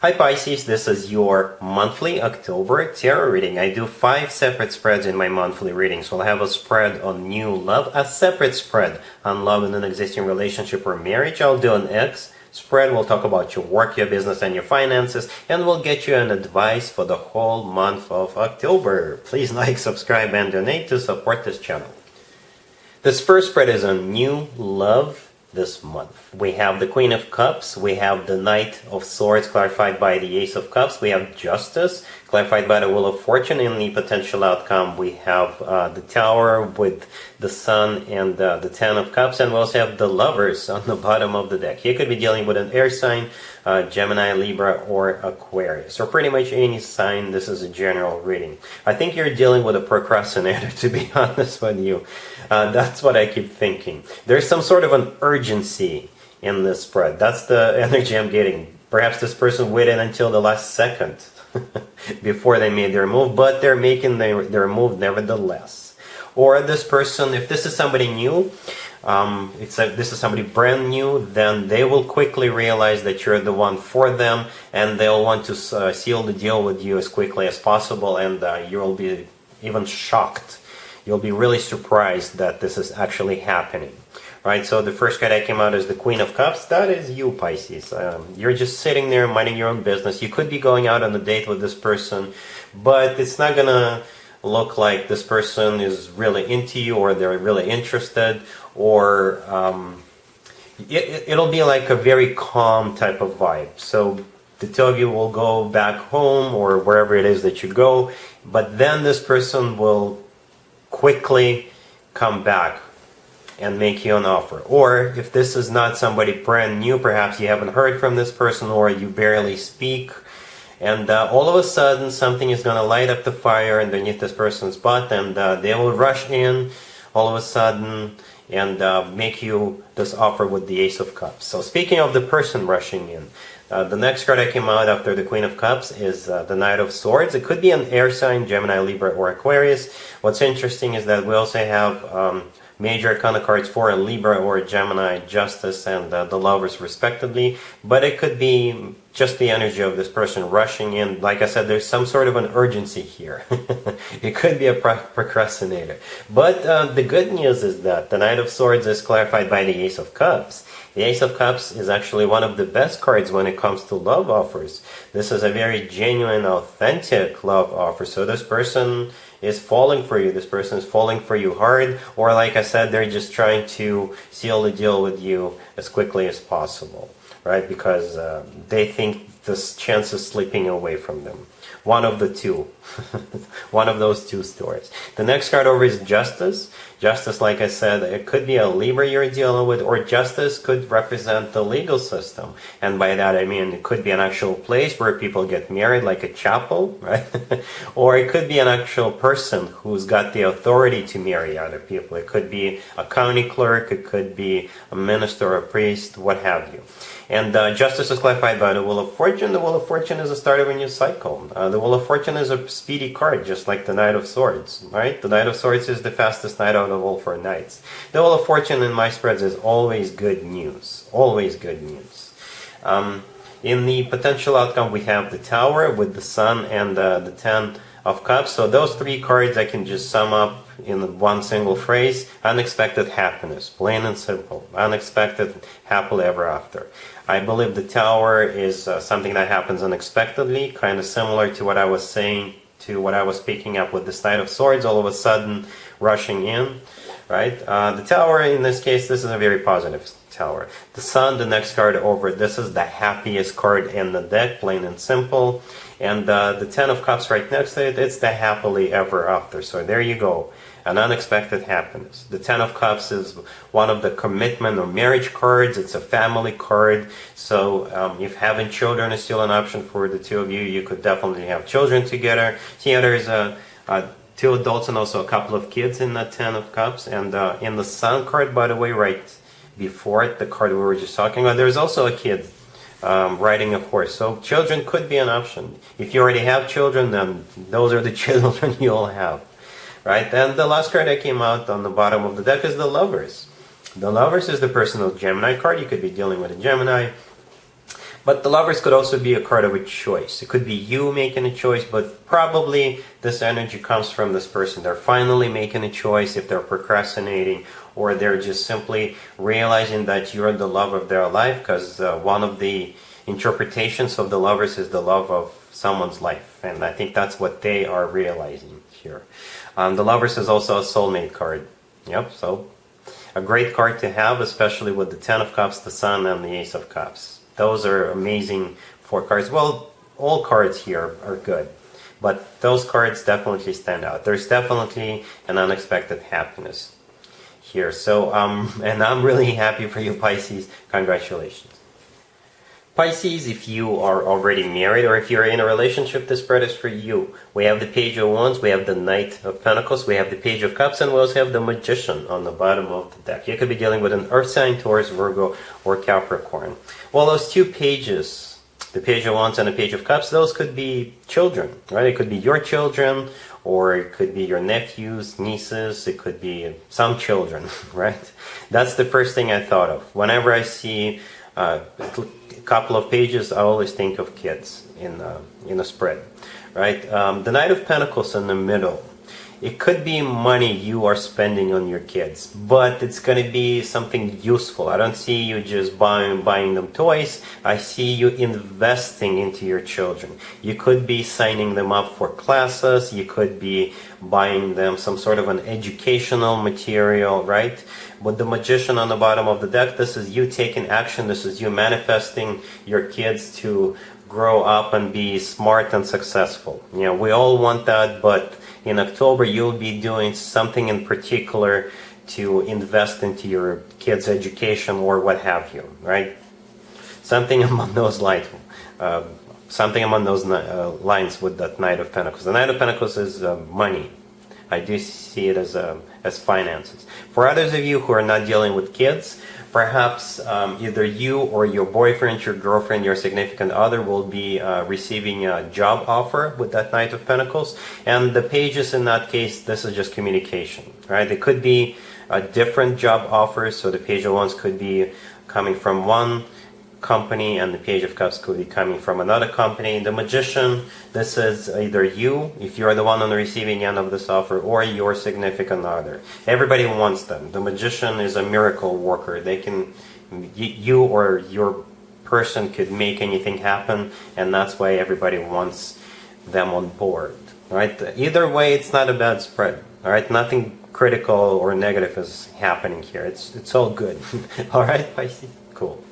Hi Pisces, this is your monthly October tarot reading. I do 5 separate spreads in my monthly readings. We'll have a spread on new love, a separate spread on love in an existing relationship or marriage. I'll do an X spread. We'll talk about your work, your business, and your finances, and we'll get you an advice for the whole month of October. Please like, subscribe, and donate to support this channel. This first spread is on new love this month. We have the Queen of Cups, we have the Knight of Swords clarified by the Ace of Cups, we have Justice clarified by the Wheel of Fortune. In the potential outcome we have the Tower with the Sun and the Ten of Cups, and we also have the Lovers on the bottom of the deck. You could be dealing with an air sign, Gemini, Libra, or Aquarius, or pretty much any sign. This is a general reading. I think you're dealing with a procrastinator, to be honest with you. That's what I keep thinking. There's some sort of an urgency in this spread. That's the energy I'm getting. Perhaps this person waited until the last second before they made their move, but they're making their move nevertheless. Or this person, if this is somebody new, this is somebody brand new, then they will quickly realize that you're the one for them, and they'll want to seal the deal with you as quickly as possible, and you'll be even shocked. You'll be really surprised that this is actually happening. Right, so the first card that came out is the Queen of Cups. That is you, Pisces. You're just sitting there minding your own business. You could be going out on a date with this person, but it's not gonna look like this person is really into you, or they're really interested, or it'll be like a very calm type of vibe. So the two of you will go back home or wherever it is that you go, but then this person will quickly come back and make you an offer. Or if this is not somebody brand new, perhaps you haven't heard from this person, or you barely speak, and all of a sudden something is going to light up the fire underneath this person's butt, and they will rush in all of a sudden and make you this offer with the Ace of Cups. So speaking of the person rushing in, the next card that came out after the Queen of Cups is the Knight of Swords. It could be an air sign, Gemini, Libra, or Aquarius. What's interesting is that we also have major arcana cards for a Libra or a Gemini, Justice, and the Lovers respectively. But it could be just the energy of this person rushing in. Like I said, there's some sort of an urgency here. It could be a procrastinator. But the good news is that the Knight of Swords is clarified by the Ace of Cups. The Ace of Cups is actually one of the best cards when it comes to love offers. This is a very genuine, authentic love offer. So this person is falling for you. This person is falling for you hard. Or like I said, they're just trying to seal the deal with you as quickly as possible. Right? Because they think this chance is slipping away from them. One of the two. One of those two stories. The next card over is Justice. Justice, like I said, it could be a Libra you're dealing with, or Justice could represent the legal system. And by that I mean it could be an actual place where people get married, like a chapel, right? Or it could be an actual person who's got the authority to marry other people. It could be a county clerk, it could be a minister, a priest, what have you. And Justice is clarified by the Wheel of Fortune. The Wheel of Fortune is the start of a new cycle. The Wheel of Fortune is a speedy card, just like the Knight of Swords, right? The Knight of Swords is the fastest knight out of all 4 knights. The Wheel of Fortune in my spreads is always good news. Always good news. In the potential outcome, we have the Tower with the Sun and the Ten of Cups. So those 3 cards I can just sum up in one single phrase: unexpected happiness, plain and simple. Unexpected happily ever after. I believe the Tower is something that happens unexpectedly, kind of similar to what I was saying, to what I was picking up with the Knight of Swords, all of a sudden rushing in, right? The Tower, in this case, this is a very positive Tower. The Sun, the next card over, this is the happiest card in the deck, plain and simple. And the Ten of Cups right next to it, it's the happily ever after. So there you go, an unexpected happiness. The Ten of Cups is one of the commitment or marriage cards. It's a family card. So if having children is still an option for the two of you, you could definitely have children together. Here there's 2 adults and also a couple of kids in the Ten of Cups. And in the Sun card, by the way, right before it, the card we were just talking about, there's also a kid riding a horse. So children could be an option. If you already have children, then those are the children you'll have. Right? And the last card that came out on the bottom of the deck is the Lovers. The Lovers is the personal Gemini card. You could be dealing with a Gemini. But the Lovers could also be a card of a choice. It could be you making a choice, but probably this energy comes from this person. They're finally making a choice if they're procrastinating, or they're just simply realizing that you're the love of their life, because one of the interpretations of the Lovers is the love of someone's life. And I think that's what they are realizing here. The Lovers is also a soulmate card. Yep, so a great card to have, especially with the Ten of Cups, the Sun, and the Ace of Cups. Those are amazing 4 cards. Well, all cards here are good, but those cards definitely stand out. There's definitely an unexpected happiness here. So, and I'm really happy for you, Pisces. Congratulations. Pisces, if you are already married or if you're in a relationship, this spread is for you. We have the Page of Wands, we have the Knight of Pentacles, we have the Page of Cups, and we also have the Magician on the bottom of the deck. You could be dealing with an Earth sign, Taurus, Virgo, or Capricorn. Well, those 2 pages, the Page of Wands and the Page of Cups, those could be children, right? It could be your children, or it could be your nephews, nieces, it could be some children, right? That's the first thing I thought of. Whenever I see a couple of pages, I always think of kids in a spread, right? The Knight of Pentacles in the middle. It could be money you are spending on your kids, but it's going to be something useful. I don't see you just buying them toys. I see you investing into your children. You could be signing them up for classes. You could be buying them some sort of an educational material, right? With the Magician on the bottom of the deck, this is you taking action. This is you manifesting your kids to grow up and be smart and successful. You know, we all want that, but in October you'll be doing something in particular to invest into your kids' education or what have you, right? Something among those lines. Something among those lines with that Knight of Pentacles. The Knight of Pentacles is money. I do see it as finances. For others of you who are not dealing with kids, perhaps either you or your boyfriend, your girlfriend, your significant other will be receiving a job offer with that Knight of Pentacles. And the pages in that case, this is just communication, right? It could be a different job offers. So the Page of Wands could be coming from one company, and the Page of Cups could be coming from another company. The Magician, this is either you, if you're the one on the receiving end of this offer, or your significant other. Everybody wants them. The Magician is a miracle worker. They can, you or your person could make anything happen, and that's why everybody wants them on board, right? Either way, it's not a bad spread, all right? Nothing critical or negative is happening here. It's all good. All right, Pisces? Cool.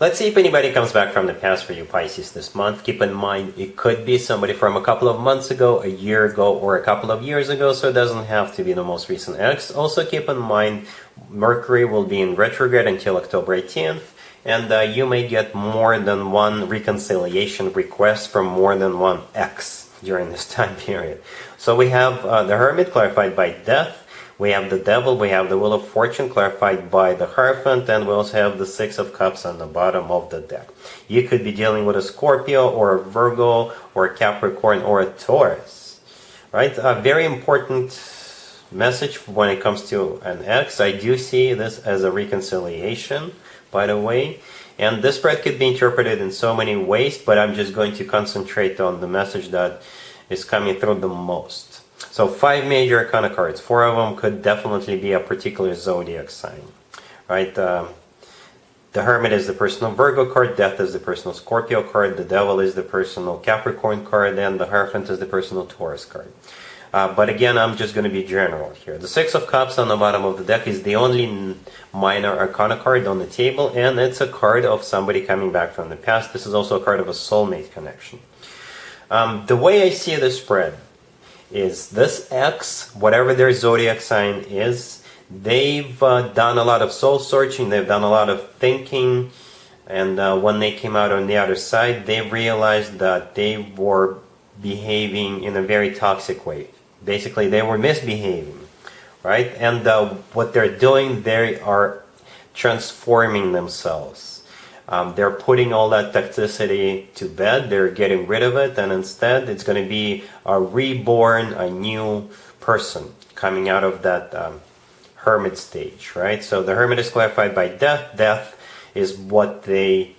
Let's see if anybody comes back from the past for you, Pisces, this month. Keep in mind, it could be somebody from a couple of months ago, a year ago, or a couple of years ago, so it doesn't have to be the most recent ex. Also, keep in mind, Mercury will be in retrograde until October 18th, and you may get more than one reconciliation request from more than one ex during this time period. So we have the Hermit, clarified by Death. We have the Devil, we have the Wheel of Fortune, clarified by the Hierophant, and we also have the Six of Cups on the bottom of the deck. You could be dealing with a Scorpio, or a Virgo, or a Capricorn, or a Taurus. Right? A very important message when it comes to an ex. I do see this as a reconciliation, by the way. And this spread could be interpreted in so many ways, but I'm just going to concentrate on the message that is coming through the most. So 5 major arcana cards. 4 of them could definitely be a particular zodiac sign, right? The Hermit is the personal Virgo card, Death is the personal Scorpio card, the Devil is the personal Capricorn card, and the Hierophant is the personal Taurus card. But again, I'm just going to be general here. The Six of Cups on the bottom of the deck is the only minor arcana card on the table, and it's a card of somebody coming back from the past. This is also a card of a soulmate connection. The way I see the spread is this ex, whatever their zodiac sign is, they've done a lot of soul searching, they've done a lot of thinking, and when they came out on the other side, they realized that they were behaving in a very toxic way. Basically, they were misbehaving, right? And what they're doing, they are transforming themselves. They're putting all that toxicity to bed, they're getting rid of it, and instead it's going to be a reborn, a new person coming out of that Hermit stage, right? So the Hermit is clarified by Death. Death is what they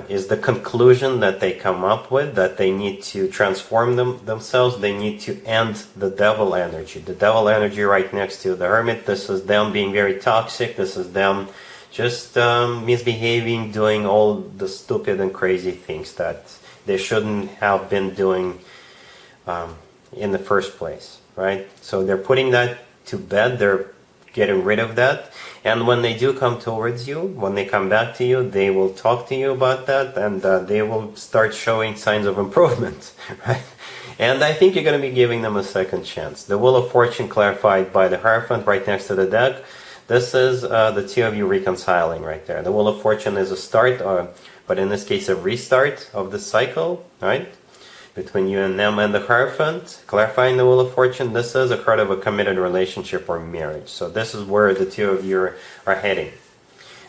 is the conclusion that they come up with, that they need to transform themselves. They need to end the devil energy. The devil energy right next to the hermit, this is them being very toxic. This is them just misbehaving, doing all the stupid and crazy things that they shouldn't have been doing in the first place, right? So they're putting that to bed. They're getting rid of that. And when they do come towards you, when they come back to you, they will talk to you about that, and they will start showing signs of improvement, right? And I think you're going to be giving them a second chance. The Wheel of Fortune clarified by the Hierophant right next to the deck. This is the two of you reconciling right there. The Wheel of Fortune is a start, but in this case a restart of the cycle, right? Between you and them, and the Hierophant, clarifying the Wheel of Fortune, this is a card of a committed relationship or marriage. So this is where the two of you are heading.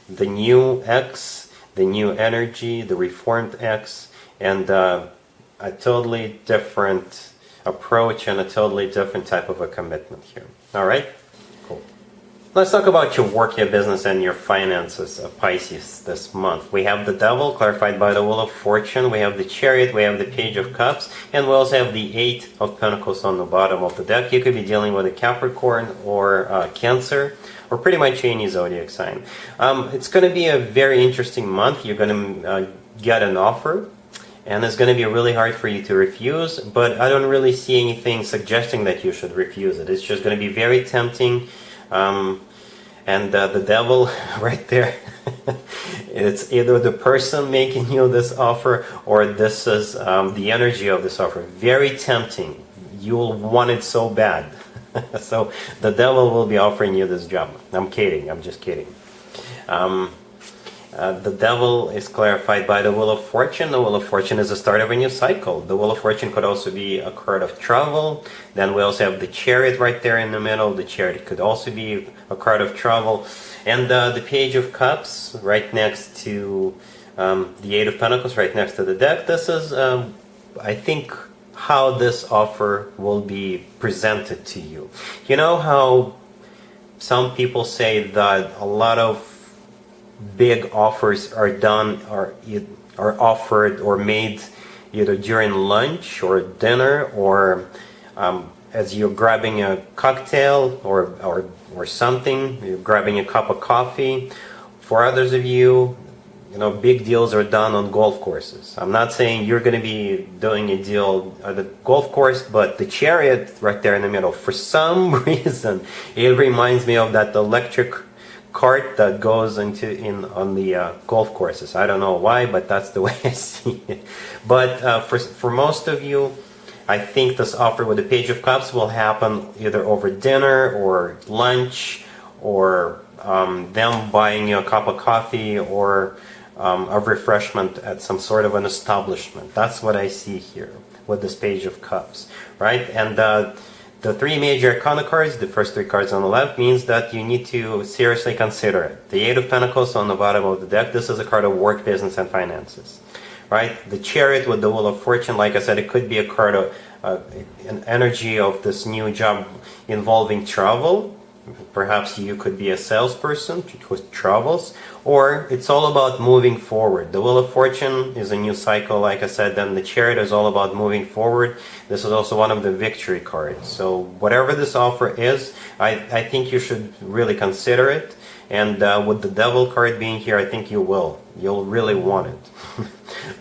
The new X, the new energy, the reformed X, and a totally different approach and a totally different type of a commitment here. All right? Cool. Let's talk about your work, your business, and your finances, Pisces, this month. We have the Devil, clarified by the Wheel of Fortune. We have the Chariot. We have the Page of Cups. And we also have the Eight of Pentacles on the bottom of the deck. You could be dealing with a Capricorn or Cancer, or pretty much any zodiac sign. It's going to be a very interesting month. You're going to get an offer, and it's going to be really hard for you to refuse. But I don't really see anything suggesting that you should refuse it. It's just going to be very tempting. And the devil right there, it's either the person making you this offer, or this is the energy of this offer. Very tempting. You'll want it so bad. So the devil will be offering you this job. I'm kidding. I'm just kidding. The Devil is clarified by the Wheel of Fortune. The Wheel of Fortune is the start of a new cycle. The Wheel of Fortune could also be a card of travel. Then we also have the Chariot right there in the middle. The Chariot could also be a card of travel. And the Page of Cups right next to the Eight of Pentacles, right next to the deck. This is, I think, how this offer will be presented to you. You know how some people say that a lot of big offers are done or are offered or made either during lunch or dinner, or as you're grabbing a cocktail or something, you're grabbing a cup of coffee. For others of you, big deals are done on golf courses. I'm not saying you're going to be doing a deal at the golf course, but the Chariot right there in the middle, for some reason, it reminds me of that electric cart that goes on the golf courses. I don't know why, but that's the way I see it. But for most of you, I think this offer with the Page of Cups will happen either over dinner or lunch, or them buying you a cup of coffee or a refreshment at some sort of an establishment. That's what I see here with this Page of Cups, right? And the three major arcana cards, the first three cards on the left, means that you need to seriously consider it. The Eight of Pentacles on the bottom of the deck, this is a card of work, business, and finances, right? The Chariot with the Wheel of Fortune, like I said, it could be a card of an energy of this new job involving travel. Perhaps you could be a salesperson who travels, or it's all about moving forward. The Wheel of Fortune is a new cycle, like I said, then the Chariot is all about moving forward. This is also one of the victory cards. So whatever this offer is, I think you should really consider it. And with the Devil card being here, I think you will. You'll really want it.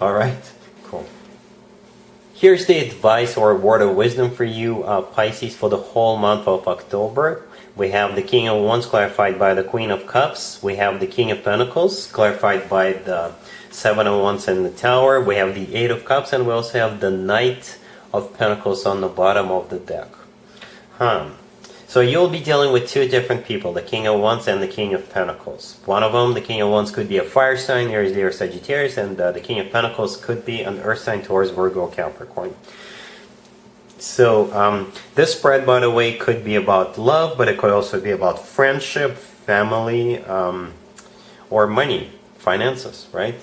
All right? Cool. Here's the advice or word of wisdom for you, Pisces, for the whole month of October. We have the King of Wands clarified by the Queen of Cups. We have the King of Pentacles clarified by the Seven of Wands in the Tower. We have the Eight of Cups, and we also have the Knight of Pentacles on the bottom of the deck. So you'll be dealing with two different people, the King of Wands and the King of Pentacles. One of them, the King of Wands, could be a fire sign, Aries, Leo, Sagittarius, and the King of Pentacles could be an earth sign, Taurus, Virgo, Capricorn. So this spread, by the way, could be about love, but it could also be about friendship, family, or money, finances, right?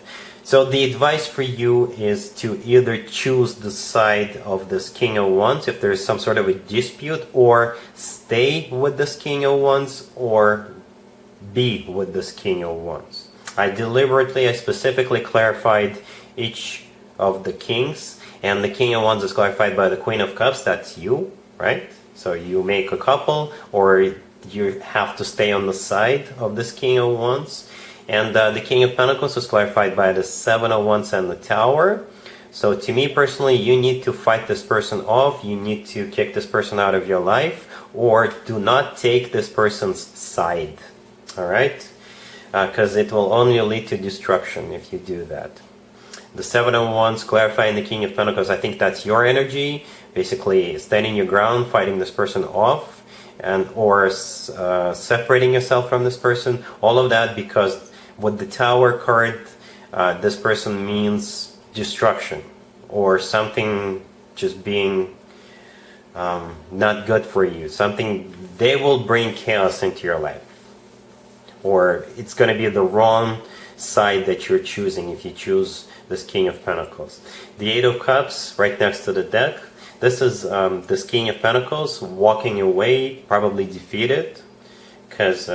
So the advice for you is to either choose the side of this King of Wands if there's some sort of a dispute, or stay with this King of Wands, or be with this King of Wands. I specifically clarified each of the kings, and the King of Wands is clarified by the Queen of Cups. That's you, right? So you make a couple, or you have to stay on the side of this King of Wands. And the King of Pentacles is clarified by the Seven of Wands and the Tower. So to me personally, you need to fight this person off. You need to kick this person out of your life, or do not take this person's side. All right? Because it will only lead to destruction if you do that. The Seven of Wands clarifying the King of Pentacles, I think that's your energy. Basically, standing your ground, fighting this person off, and or separating yourself from this person. All of that because with the Tower card, this person means destruction or something just being not good for you. Something, they will bring chaos into your life. Or it's going to be the wrong side that you're choosing if you choose this King of Pentacles. The Eight of Cups right next to the deck. This is this King of Pentacles walking away, probably defeated, because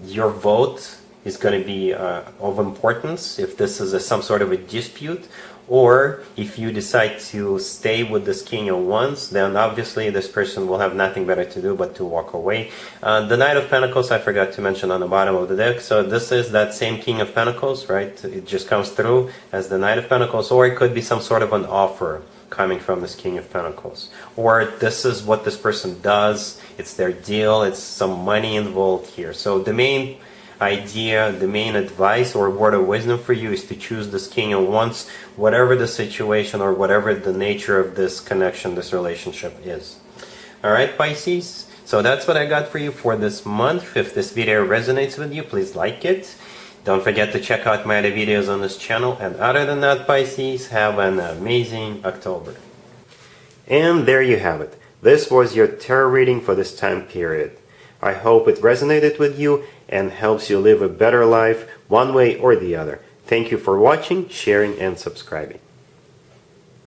your vote is going to be of importance if this is some sort of a dispute, or if you decide to stay with this King of Wands, then obviously this person will have nothing better to do but to walk away. The Knight of Pentacles, I forgot to mention on the bottom of the deck. So this is that same King of Pentacles, right? It just comes through as the Knight of Pentacles, or it could be some sort of an offer coming from this King of Pentacles. Or this is what this person does. It's their deal. It's some money involved here. So the main idea, the main advice or word of wisdom for you is to choose this King of Wands, whatever the situation or whatever the nature of this connection, this relationship is. Alright, Pisces? So that's what I got for you for this month. If this video resonates with you, please like it. Don't forget to check out my other videos on this channel. And other than that, Pisces, have an amazing October. And there you have it. This was your tarot reading for this time period. I hope it resonated with you and helps you live a better life one way or the other. Thank you for watching, sharing, and subscribing.